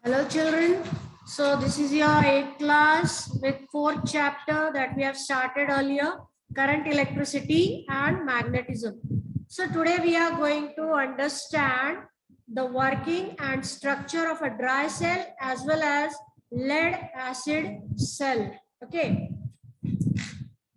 Hello children. So this is your 8th class with 4th chapter that we have started earlier, current, electricity and magnetism. So today we are going to understand the working and structure of a dry cell as well as lead acid cell. Okay.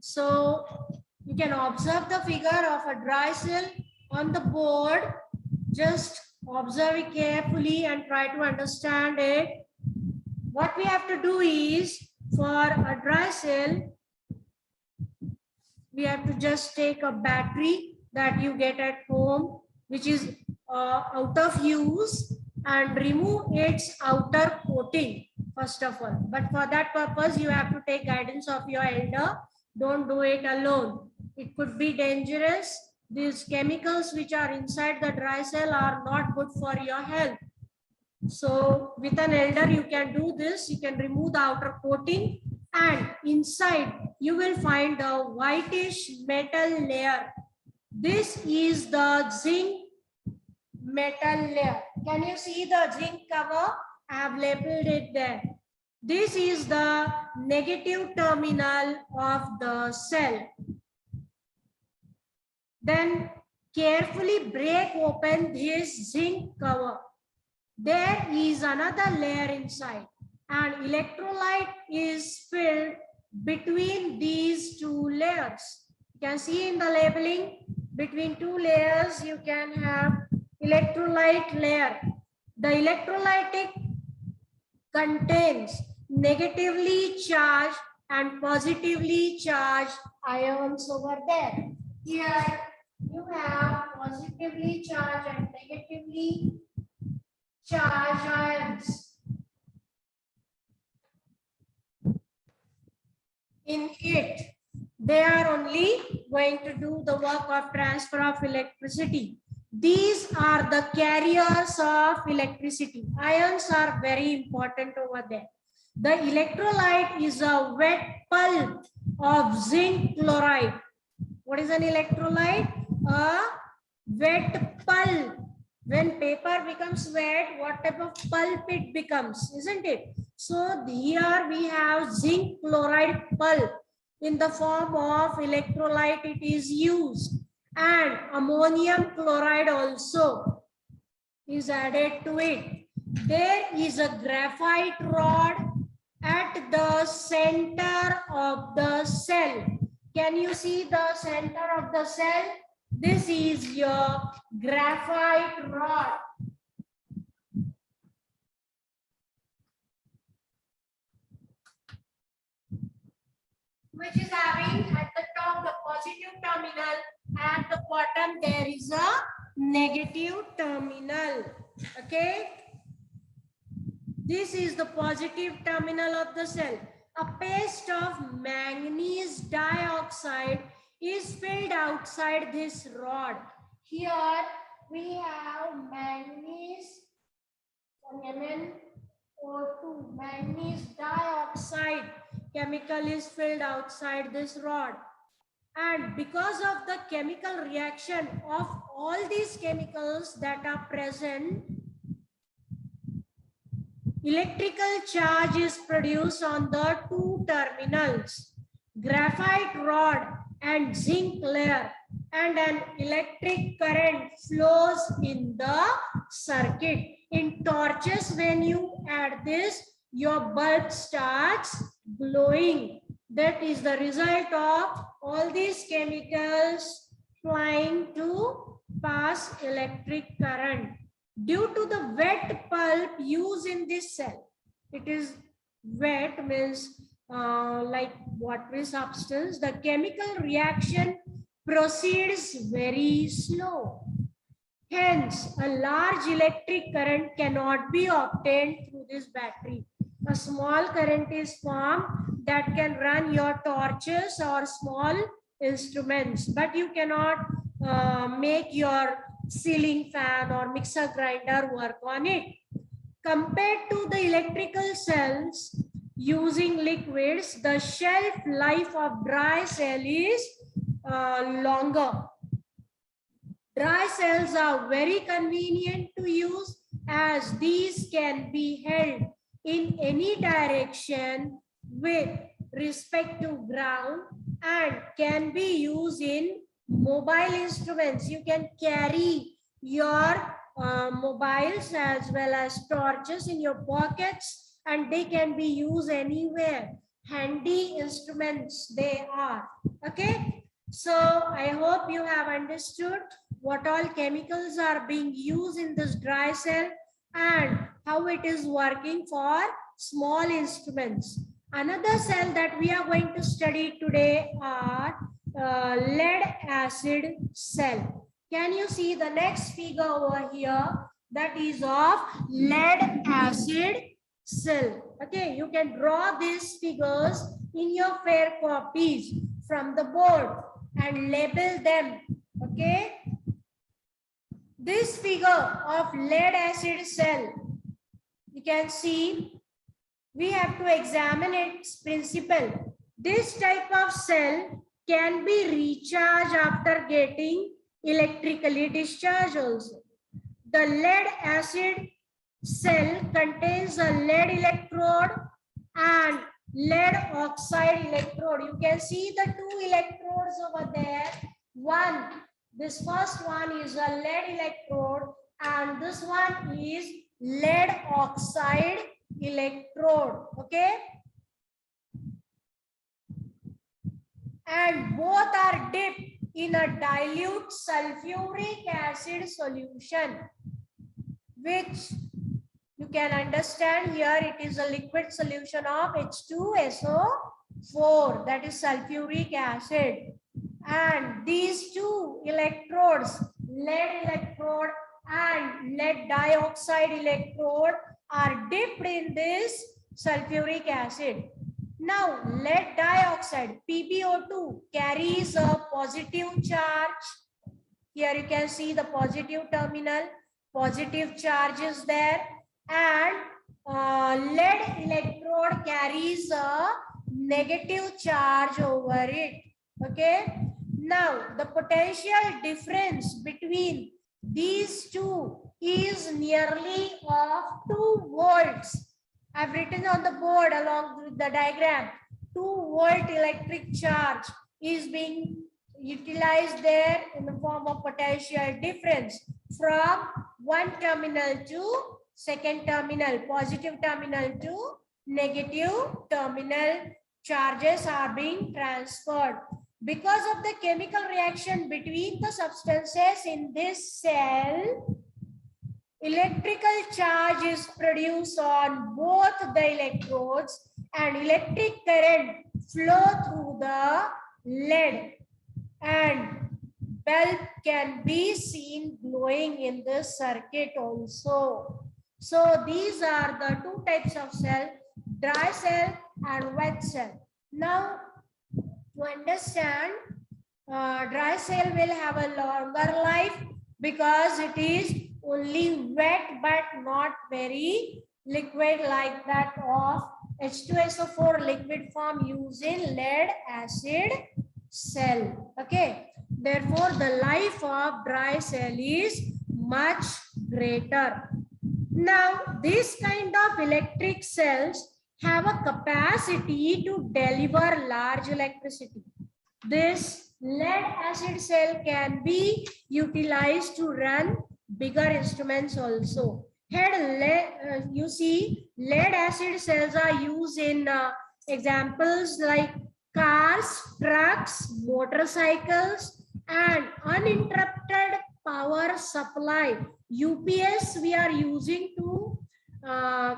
So you can observe the figure of a dry cell on the board. Just observe it carefully and try to understand it. What we have to do is, for a dry cell, we have to just take a battery that you get at home, which is out of use, and remove its outer coating first of all. But for that purpose, you have to take guidance of your elder. Don't do it alone. It could be dangerous. These chemicals which are inside the dry cell are not good for your health. So with an elder, you can do this. You can remove the outer coating, and inside you will find a whitish metal layer. This is the zinc metal layer. Can you see the zinc cover? I have labeled it there. This is the negative terminal of the cell. Then carefully break open this zinc cover. There is another layer inside, and electrolyte is filled between these two layers. You can see in the labeling, between two layers you can have electrolyte layer. The electrolytic contains negatively charged and positively charged ions over there. Here you have positively charged and negatively charged ions. In it, they are only going to do the work of transfer of electricity. These are the carriers of electricity. Ions are very important over there. The electrolyte is a wet pulp of zinc chloride. What is an electrolyte? A wet pulp. When paper becomes wet, what type of pulp it becomes, isn't it? So here we have zinc chloride pulp. In the form of electrolyte it is used, and ammonium chloride also is added to it. There is a graphite rod at the center of the cell. Can you see the center of the cell? This is your graphite rod. Which is having at the top the positive terminal, at the bottom there is a negative terminal. Okay. This is the positive terminal of the cell. A paste of manganese dioxide is filled outside this rod. Here we have manganese, MnO2, manganese dioxide chemical is filled outside this rod. And because of the chemical reaction of all these chemicals that are present, electrical charge is produced on the two terminals, graphite rod and zinc layer, and an electric current flows in the circuit. In torches, when you add this, your bulb starts glowing. That is the result of all these chemicals flying to pass electric current. Due to the wet pulp used in this cell, it is wet means like watery substance, the chemical reaction proceeds very slow. Hence, a large electric current cannot be obtained through this battery. A small current is formed that can run your torches or small instruments, but you cannot make your ceiling fan or mixer grinder work on it. Compared to the electrical cells using liquids, the shelf life of dry cell is longer. Dry cells are very convenient to use as these can be held in any direction with respect to ground and can be used in mobile instruments. You can carry your mobiles as well as torches in your pockets, and they can be used anywhere. Handy instruments they are. Okay, so I hope you have understood what all chemicals are being used in this dry cell and how it is working for small instruments. Another cell that we are going to study today are lead acid cell. Can you see the next figure over here? That is of lead acid cell. Okay, you can draw these figures in your fair copies from the board and label them. Okay, this figure of lead acid cell, you can see we have to examine its principle. This type of cell can be recharged after getting electrically discharged also. The lead acid cell contains a lead electrode and lead oxide electrode. You can see the two electrodes over there. This first one is a lead electrode and this one is lead oxide electrode. Okay, and both are dipped in a dilute sulfuric acid solution, which you can understand here it is a liquid solution of H2SO4, that is sulfuric acid. And these two electrodes, lead electrode and lead dioxide electrode, are dipped in this sulfuric acid. Now, lead dioxide, PbO2, carries a positive charge. Here you can see the positive terminal, positive charge is there, and lead electrode carries a negative charge over it. Okay. Now, the potential difference between these two is nearly of 2 volts. I've written on the board along with the diagram. 2-volt electric charge is being utilized there in the form of potential difference from one terminal to second terminal, positive terminal to negative terminal. Charges are being transferred. Because of the chemical reaction between the substances in this cell, electrical charge is produced on both the electrodes and electric current flow through the lead, and bulb can be seen glowing in this circuit also. So these are the two types of cell, dry cell and wet cell. Now, to understand, dry cell will have a longer life because it is only wet but not very liquid like that of H2SO4 liquid form used in lead acid cell. Okay, therefore the life of dry cell is much greater. Now, this kind of electric cells have a capacity to deliver large electricity. This lead acid cell can be utilized to run bigger instruments also. Here, you see, lead acid cells are used in examples like cars, trucks, motorcycles, and uninterrupted power supply. UPS we are using to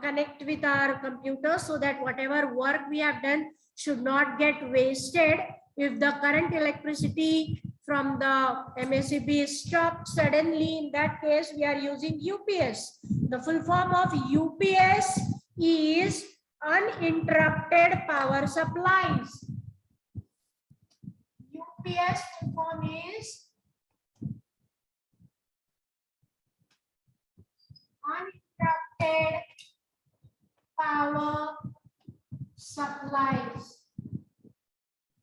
connect with our computer so that whatever work we have done should not get wasted. If the current electricity from the MACB is stopped suddenly, in that case we are using UPS. The full form of UPS is uninterrupted power supplies. UPS full form is uninterrupted power supplies.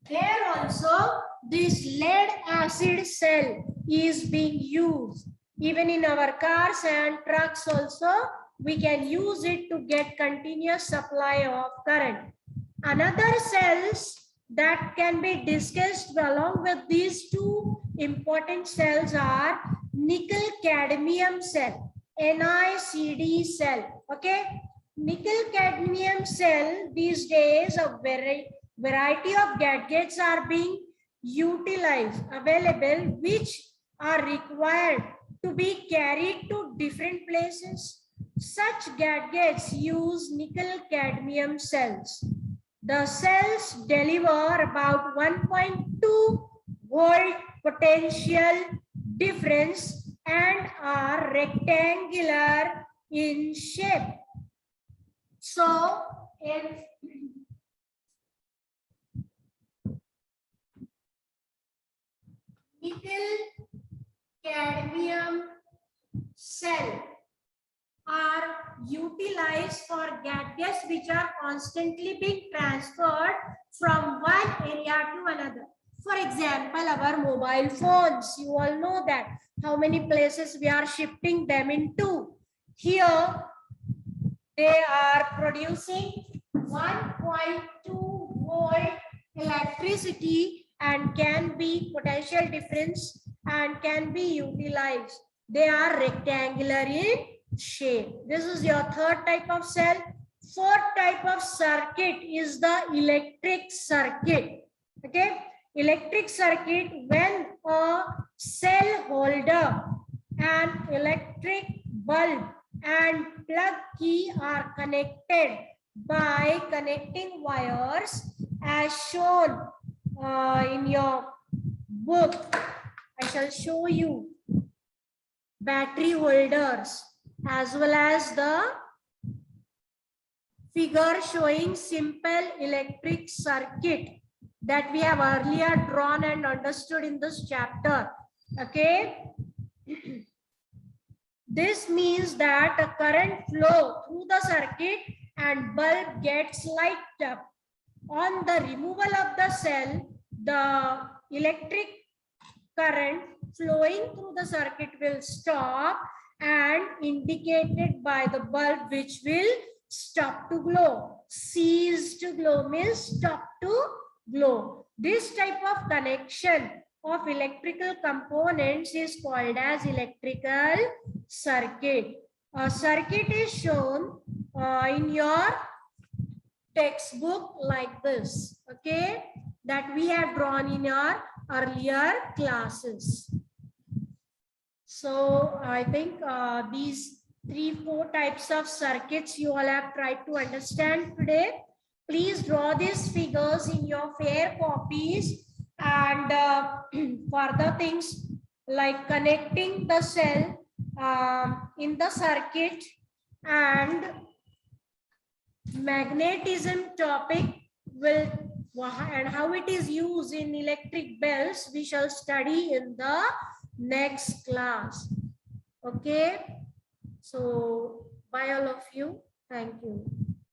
There also this lead acid cell is being used. Even in our cars and trucks also, we can use it to get continuous supply of current. Another cells that can be discussed along with these two important cells are nickel cadmium cell, NiCd cell. Okay, nickel cadmium cell, these days a variety of gadgets are being utilized, available, which are required to be carried to different places. Such gadgets use nickel cadmium cells. The cells deliver about 1.2 volt potential difference and are rectangular in shape. So, if nickel cadmium cell are utilized for gadgets which are constantly being transferred from one area to another. For example, our mobile phones, you all know that how many places we are shifting them into. Here, they are producing 1.2 volt electricity and can be potential difference and can be utilized. They are rectangular in shape. This is your third type of cell. Fourth type of circuit is the electric circuit. Okay, electric circuit, when a cell holder, an electric bulb and plug key are connected by connecting wires as shown in your book. I shall show you battery holders as well as the figure showing simple electric circuit that we have earlier drawn and understood in this chapter. Okay. This means that a current flow through the circuit and bulb gets lighted up. On the removal of the cell, the electric current flowing through the circuit will stop and indicated by the bulb, which will stop to glow. Cease to glow means stop to glow. This type of connection of electrical components is called as electrical circuit. A circuit is shown in your textbook like this, okay, that we have drawn in our earlier classes. So I think these 3-4 types of circuits you all have tried to understand today. Please draw these figures in your fair copies and further things like connecting the cell in the circuit and magnetism topic will, and how it is used in electric bells, we shall study in the next class. Okay, so bye all of you. Thank you.